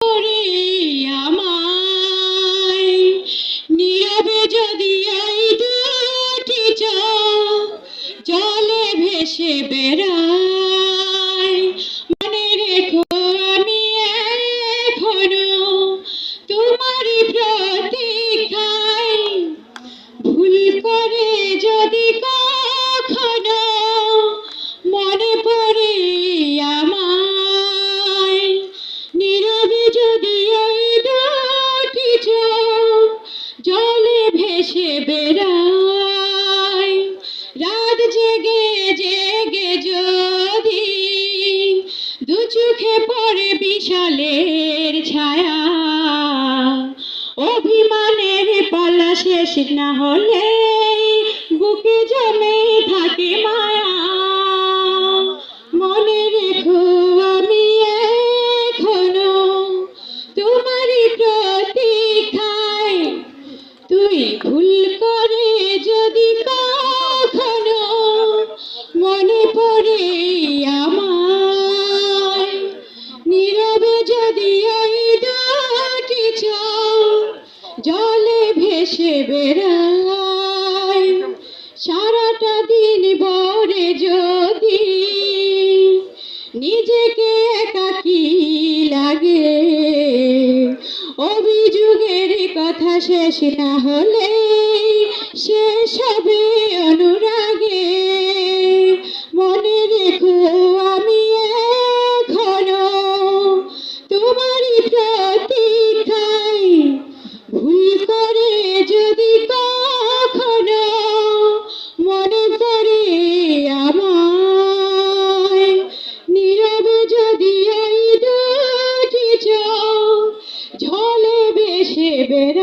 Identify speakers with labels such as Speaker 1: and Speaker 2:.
Speaker 1: করে আমায় নীরবে যদি ওই দুটি চোখ জলে ভেসে বেড়ায়, মনে রেখো আমি এখনো তোমারই প্রতীক্ষায়। ভুল করে যদি কখনো মনে পড়ে আমায়, নীরবে যদি ওই দুটি চোখ জলে ভেসে বেড়ায়, রাত জেগে জেগে যদি দু চোখে পড়ে বিশালের ছায়া, অভিমানের পালা শেষ না হলে বুকে জমে থাকে মায়া। মনে রেখো আমি এখনো তোমারই প্রতীক্ষায়। তুই ভুল করে যদি কখনো মনে পড়ে আমায়, নীরবে যদি ওই দুটি চোখ জলে ভেসে বেড়ায়, সারাটা দিন ভরে যদি নিজেকে একাকী লাগে, অভিযোগের কথা শেষ না হলে শেষ হবে অনুরাগে। মনে রেখো আমি এখনো তোমারই প্রতীক্ষায়। ভুল করে যদি কখনো মনে পড়ে আমায়, নীরবে যদি ওই দুটি চোখ জলে ভেসে বেড়ায়।